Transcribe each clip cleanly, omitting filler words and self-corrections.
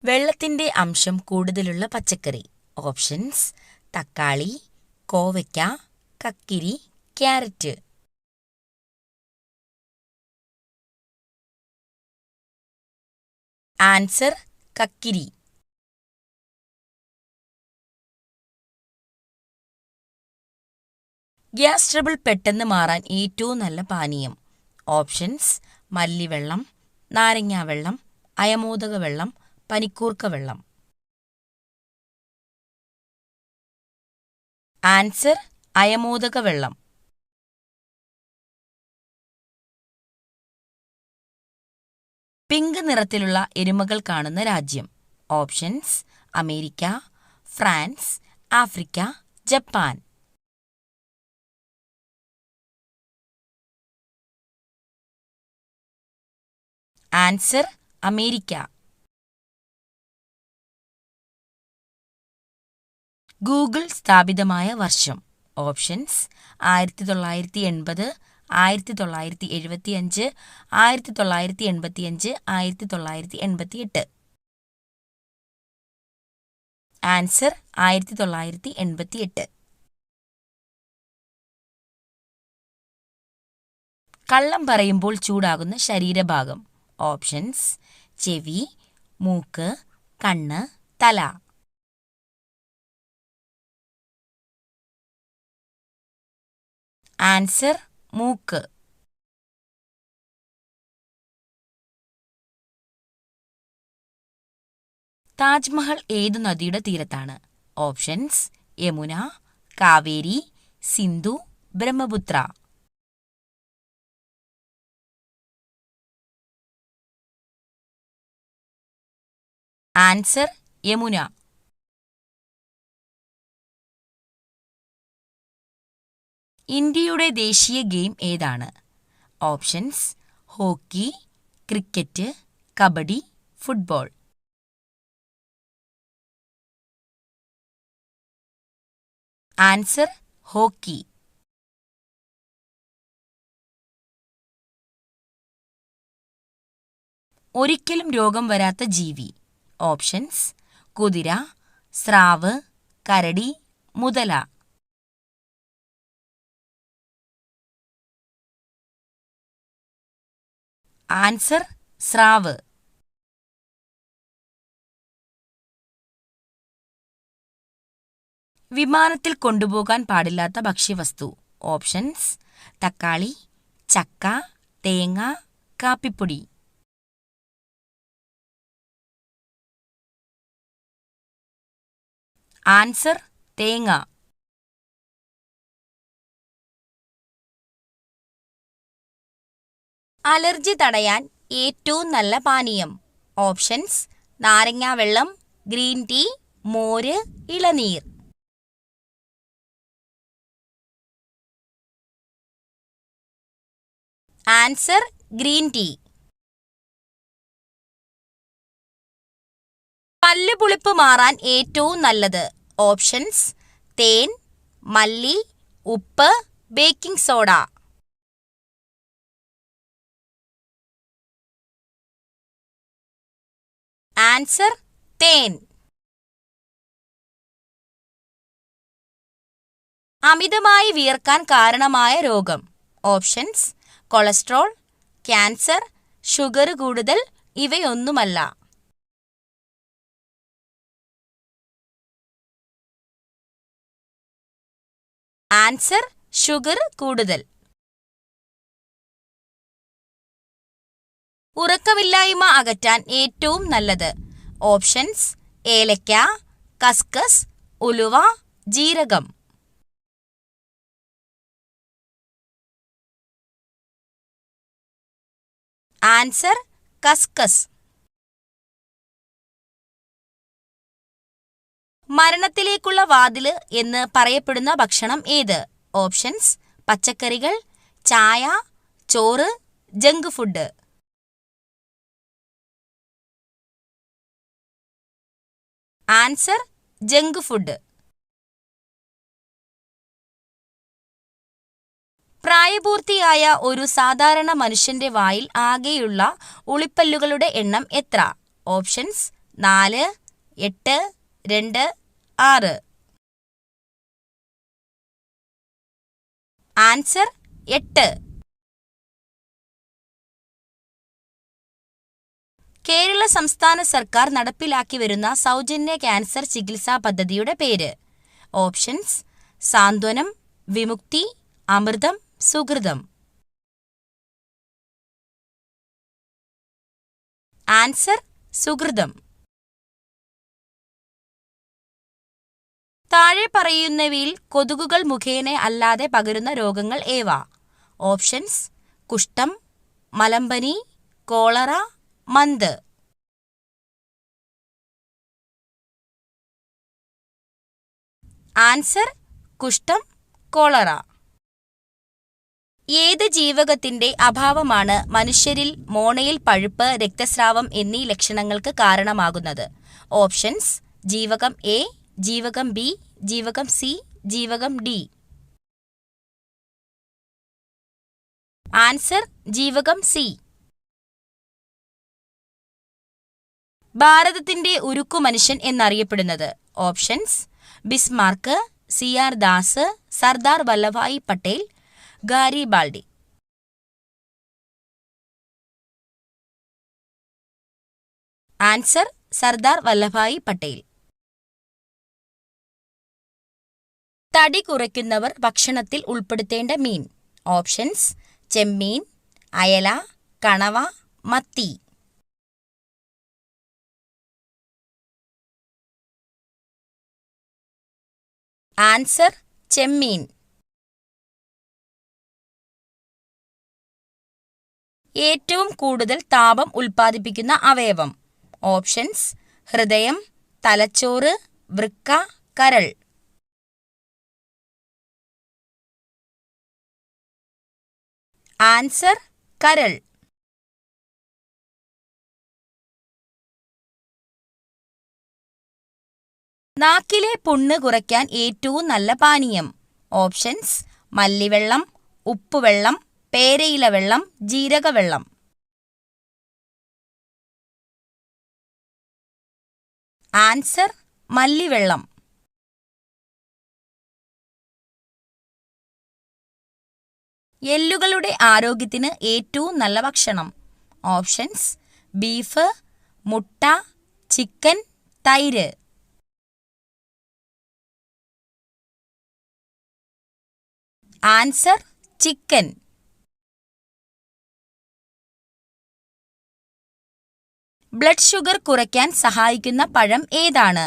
വെള്ളത്തിന്റെ അംശം കൂടുതലുള്ള പച്ചക്കറി. ഓപ്ഷൻസ്: തക്കാളി, കോവയ്ക്ക, കക്കിരി, ക്യാരറ്റ്. ആൻസർ: കക്കിരി. ഗ്യാസ് ട്രബിൾ പെട്ടെന്ന് മാറാൻ ഏറ്റവും നല്ല പാനീയം. ഓപ്ഷൻസ്: മല്ലിവെള്ളം, നാരങ്ങാവെള്ളം, അയമോദക വെള്ളം, പനിക്കൂർക്ക വെള്ളം. ആൻസർ: അയമോദക വെള്ളം. പിങ്ക് നിറത്തിലുള്ള എരുമകൾ കാണുന്ന രാജ്യം. Options: America, France, Africa, Japan. Answer: America. Google സ്ഥാപിതമായ വർഷം. ഓപ്ഷൻസ്: 1980, 1975, 1985, 1988. ആൻസർ: 1988. കള്ളം പറയുമ്പോൾ ചൂടാകുന്ന ശരീരഭാഗം. ഓപ്ഷൻസ്: ചെവി, മൂക്ക്, കണ്ണ്, തല. ആൻസർ: മൂക്ക്. താജ്മഹൽ ഏതു നദിയുടെ തീരത്താണ്? ഓപ്ഷൻസ്: യമുന, കാവേരി, സിന്ധു, ബ്രഹ്മപുത്ര. ആൻസർ: യമുന. ഇന്ത്യയുടെ ദേശീയ ഗെയിം ഏതാണ്? Options: hockey, cricket, kabaddi, football. Answer: hockey. ഒരിക്കലും രോഗം വരാത്ത ജീവി. ഓപ്ഷൻസ്: കുതിര, സ്രാവ്, കരടി, മുതല. ആൻസർ: സ്രാവ്. വിമാനത്തിൽ കൊണ്ടുപോകാൻ പാടില്ലാത്ത ഭക്ഷ്യവസ്തു. ഓപ്ഷൻസ്: തക്കാളി, ചക്ക, തേങ്ങ, കാപ്പിപ്പൊടി. ആൻസർ: തേങ്ങ. അലർജി തടയാൻ ഏറ്റവും നല്ല പാനീയം. ഓപ്ഷൻസ്: നാരങ്ങാവെള്ളം, ഗ്രീൻ ടീ, മോര്, ഇളനീർ. Answer: green tea. പല്ലുപുളിപ്പ് മാറാൻ ഏറ്റവും നല്ലത്. ഓപ്ഷൻസ്: തേൻ, മല്ലി, ഉപ്പ്, ബേക്കിംഗ് സോഡ. ആൻസർ: തേൻ. അമിതമായി വിയർക്കാൻ കാരണമായ രോഗം. ഓപ്ഷൻസ്: കൊളസ്ട്രോൾ, ക്യാൻസർ, ഷുഗർ കൂടുതൽ, ഇവയൊന്നുമല്ല. ആൻസർ: ഷുഗർ കൂടുതൽ. ഉറക്കമില്ലായ്മ അകറ്റാൻ ഏറ്റവും നല്ലത്. ഓപ്ഷൻസ്: ഏലക്ക, കസ്കസ്, ഉലുവ, ജീരകം. ആൻസർ: കസ്കസ്. മരണത്തിലേക്കുള്ള വാതില് എന്ന് പറയപ്പെടുന്ന ഭക്ഷണം ഏത്? ഓപ്ഷൻസ്: പച്ചക്കറികൾ, ചായ, ചോറ്, junk food. Answer: junk food. പ്രായപൂർത്തിയായ ഒരു സാധാരണ മനുഷ്യന്റെ വായിൽ ആകെയുള്ള ഉളിപ്പല്ലുകളുടെ എണ്ണം എത്ര? ഓപ്ഷൻസ്: 4, 8, 2, 6. ആൻസർ 8. കേരള സംസ്ഥാന സർക്കാർ നടപ്പിലാക്കി വരുന്ന സൗജന്യ ക്യാൻസർ ചികിത്സാ പദ്ധതിയുടെ പേര്. ഓപ്ഷൻസ്: സാന്ത്വനം, വിമുക്തി, അമൃതം, സുകൃതം. ആൻസർ: സുകൃതം. താഴെ പറയുന്നവയിൽ കൊതുകുകൾ മുഖേന അല്ലാതെ പകരുന്ന രോഗങ്ങൾ ഏവ? ഓപ്ഷൻസ്: കുഷ്ഠം, മലമ്പനി, കോളറ, മന്ത്. ആൻസർ: കുഷ്ഠം, കോളറ. ഏത് ജീവകത്തിന്റെ അഭാവമാണ് മനുഷ്യരിൽ മോണയിൽ പഴുപ്പ്, രക്തസ്രാവം എന്നീ ലക്ഷണങ്ങൾക്ക് കാരണമാകുന്നത്? ഓപ്ഷൻസ്: ജീവകം എ, ജീവകം ബി, ജീവകം സി, ജീവകം ഡി. ആൻസർ: ജീവകം സി. ഭാരതത്തിന്റെ ഉരുക്കു മനുഷ്യൻ എന്നറിയപ്പെടുന്നത്? Options: Bismarck, C R Das, Sardar Vallabhbhai Patel, Garibaldi. Answer: Sardar Vallabhbhai Patel. തടി കുറയ്ക്കുന്നവർ ഭക്ഷണത്തിൽ ഉൾപ്പെടുത്തേണ്ട മീൻ? ഓപ്ഷൻസ്: ചെമ്മീൻ, അയല, കണവ, മത്തി. ആൻസർ: ചെമ്മീൻ. ഏറ്റവും കൂടുതൽ താപം ഉൽപ്പാദിപ്പിക്കുന്ന അവയവം? ഓപ്ഷൻസ്: ഹൃദയം, തലച്ചോറ്, വൃക്ക, കരൾ. ആൻസർ: കരൾ. നാക്കിലെ പുണ്ണ് കുറയ്ക്കാൻ ഏറ്റവും നല്ല പാനീയം? ഓപ്ഷൻസ്: മല്ലിവെള്ളം, ഉപ്പുവെള്ളം, പേരയില വെള്ളം, ജീരകവെള്ളം. ആൻസർ: മല്ലിവെള്ളം. എല്ലുകളുടെ ആരോഗ്യത്തിന് ഏറ്റവും നല്ല ഭക്ഷണം? ഓപ്ഷൻസ്: ബീഫ്, മുട്ട, ചിക്കൻ, തൈര്. Answer: chicken. ബ്ലഡ് ഷുഗർ കുറയ്ക്കാൻ സഹായിക്കുന്ന പഴം ഏതാണ്?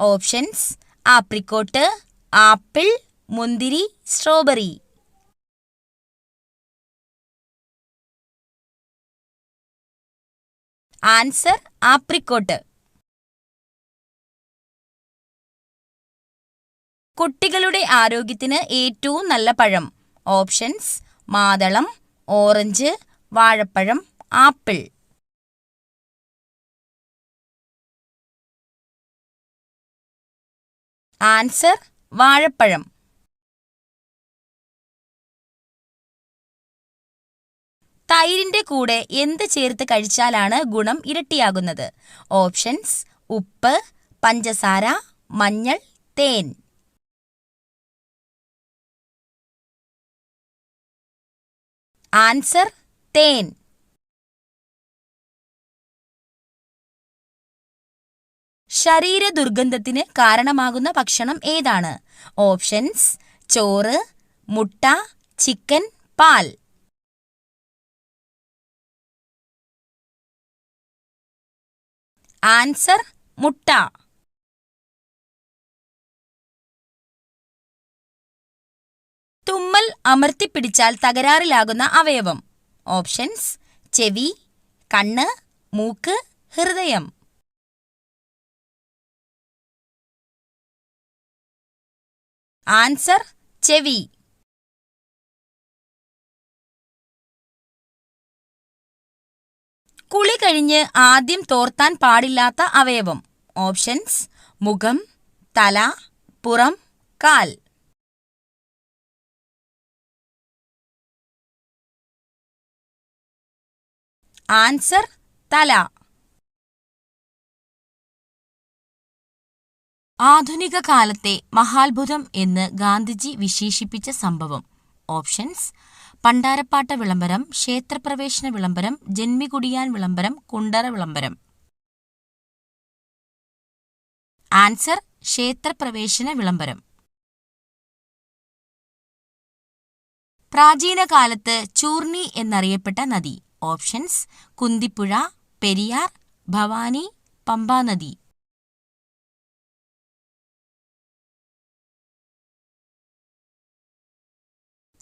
ഓപ്ഷൻസ്: ആപ്രിക്കോട്ട്, ആപ്പിൾ, മുന്തിരി, സ്ട്രോബെറി. Answer: apricot. കുട്ടികളുടെ ആരോഗ്യത്തിന് ഏറ്റവും നല്ല പഴം? ഓപ്ഷൻസ്: മാതളം, ഓറഞ്ച്, വാഴപ്പഴം, ആപ്പിൾ. ആൻസർ: വാഴപ്പഴം. തൈരിന്റെ കൂടെ എന്ത് ചേർത്ത് കഴിച്ചാലാണ് ഗുണം ഇരട്ടിയാകുന്നത്? ഓപ്ഷൻസ്: ഉപ്പ്, പഞ്ചസാര, മഞ്ഞൾ, തേൻ. ആൻസർ: തേൻ. ശരീര ദുർഗന്ധത്തിന് കാരണമാകുന്ന ഭക്ഷണം ഏതാണ്? ഓപ്ഷൻസ്: ചോറ്, മുട്ട, ചിക്കൻ, പാൽ. ആൻസർ: മുട്ട. തുമ്മൽ അമർത്തിപ്പിടിച്ചാൽ തകരാറിലാകുന്ന അവയവം? ഓപ്ഷൻസ്: ചെവി, കണ്ണ്, മൂക്ക്, ഹൃദയം. ആൻസർ: ചെവി. കുളി കഴിഞ്ഞ് ആദ്യം തോർത്താൻ പാടില്ലാത്ത അവയവം? ഓപ്ഷൻസ്: മുഖം, തല, പുറം, കാൽ. ആൻസർ: തല. ആധുനിക കാലത്തെ മഹാത്ഭുതം എന്ന് ഗാന്ധിജി വിശേഷിപ്പിച്ച സംഭവം. ഓപ്ഷൻസ്: പണ്ടാരപ്പാട്ട വിളംബരം, ക്ഷേത്രപ്രവേശന വിളംബരം, ജന്മികുടിയാൻ വിളംബരം, കുണ്ടറ വിളംബരം. ആൻസർ: ക്ഷേത്രപ്രവേശന വിളംബരം. പ്രാചീന കാലത്ത് ചൂർണി എന്നറിയപ്പെട്ട നദി. ഓപ്ഷൻസ്: കുന്തിപ്പുഴ, പെരിയാർ, ഭവാനി, പമ്പാനദി.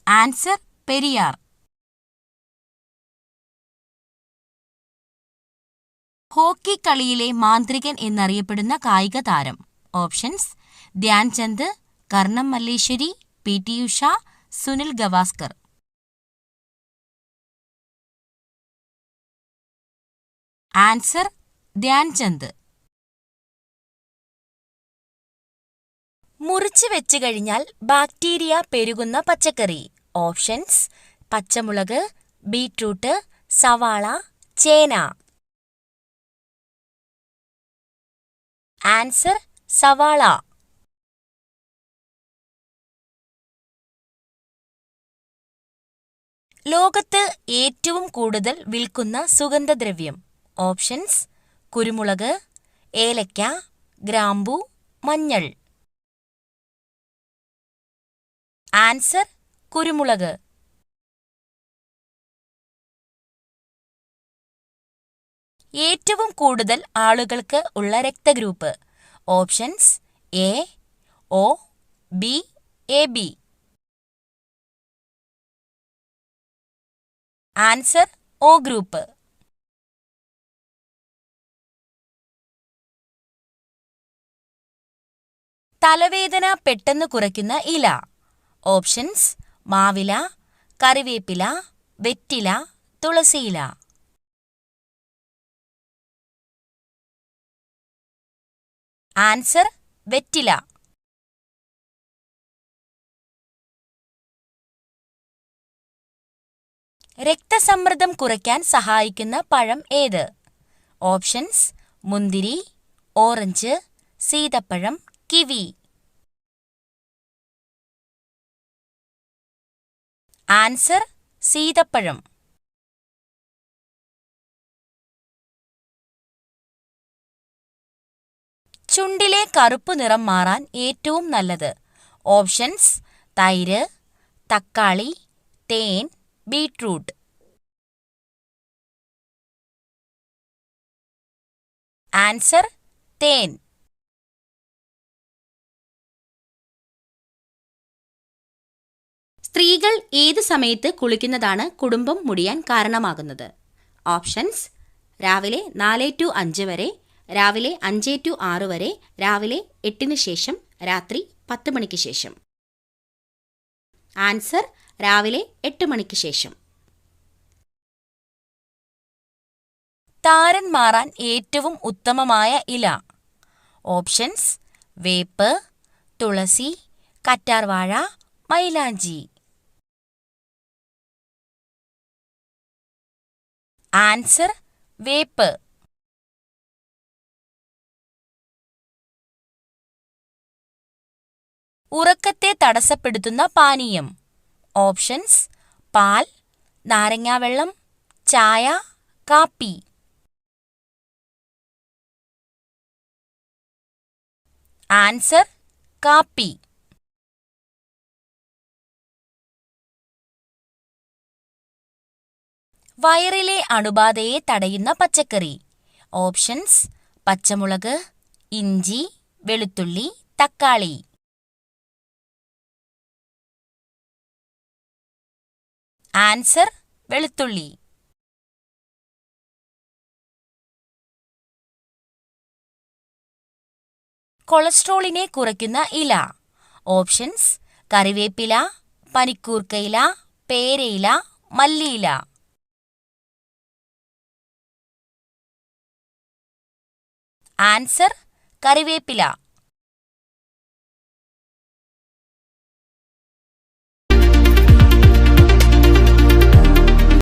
ആൻസർ: പെരിയാർ. ഹോക്കി കളിയിലെ മാന്ത്രികൻ എന്നറിയപ്പെടുന്ന കായിക താരം. ഓപ്ഷൻസ്: ധ്യാൻചന്ദ്, കർണം മല്ലേശ്വരി, പി.ടി. ഉഷ, സുനിൽ ഗവാസ്കർ. ആൻസർ: ധ്യാൻചന്ദ്. മുറിച്ച് വെച്ച് കഴിഞ്ഞാൽ ബാക്ടീരിയ പെരുകുന്ന പച്ചക്കറി. ഓപ്ഷൻസ്: പച്ചമുളക്, ബീറ്റ്റൂട്ട്, സവാള, ചേന. ആൻസർ: സവാള. ലോകത്ത് ഏറ്റവും കൂടുതൽ വിൽക്കുന്ന സുഗന്ധദ്രവ്യം. ഓപ്ഷൻസ്: കുരുമുളക്, ഏലക്ക, ഗ്രാമ്പൂ, മഞ്ഞൾ. ആൻസർ: കുരുമുളക്. ഏറ്റവും കൂടുതൽ ആളുകൾക്ക് ഉള്ള രക്തഗ്രൂപ്പ്. Options: A, O, B, A B. Answer: O ഗ്രൂപ്പ്. തലവേദന പെട്ടെന്ന് കുറയ്ക്കുന്ന ഇല. ഓപ്ഷൻസ്: മാവില, കറിവേപ്പില, വെറ്റില, തുളസിയില. ആൻസർ: വെറ്റില. രക്തസമ്മർദ്ദം കുറയ്ക്കാൻ സഹായിക്കുന്ന പഴം ഏത്? ഓപ്ഷൻസ്: മുന്തിരി, ഓറഞ്ച്, സീതപ്പഴം, കിവി. ആൻസർ: സീതപ്പഴം. ചുണ്ടിലെ കറുപ്പ് നിറം മാറാൻ ഏറ്റവും നല്ലത്. ഓപ്ഷൻസ്: തൈര്, തക്കാളി, തേൻ, ബീറ്റ്റൂട്ട്. ആൻസർ: തേൻ. സ്ത്രീകൾ ഏത് സമയത്ത് കുളിക്കുന്നതാണ് കുടുംബം മുടിയാൻ കാരണമാകുന്നത്? ഓപ്ഷൻസ്: രാവിലെ 4 to 5 വരെ, രാവിലെ 5 to 6 വരെ, രാവിലെ 8 ശേഷം, രാത്രി 10 മണിക്ക് ശേഷം. ആൻസർ: രാവിലെ 8 മണിക്ക് ശേഷം. താരൻ മാറാൻ ഏറ്റവും ഉത്തമമായ ഇല. ഓപ്ഷൻസ്: വേപ്പ്, തുളസി, കറ്റാർവാഴ, മൈലാഞ്ചി. ആൻസർ: വേപ്പ്. ഉറക്കത്തെ തടസ്സപ്പെടുത്തുന്ന പാനീയം. ഓപ്ഷൻസ്: പാൽ, നാരങ്ങാവെള്ളം, ചായ, കാപ്പി. ആൻസർ: കാപ്പി. വയറിലെ അണുബാധയെ തടയുന്ന പച്ചക്കറി. ഓപ്ഷൻസ്: പച്ചമുളക്, ഇഞ്ചി, വെളുത്തുള്ളി, തക്കാളി. ആൻസർ: വെളുത്തുള്ളി. കൊളസ്ട്രോളിനെ കുറയ്ക്കുന്ന ഇല. ഓപ്ഷൻസ്: കറിവേപ്പില, പനിക്കൂർക്കയില, പേരയില, മല്ലിയില. ആൻസർ: കറിവേപ്പില.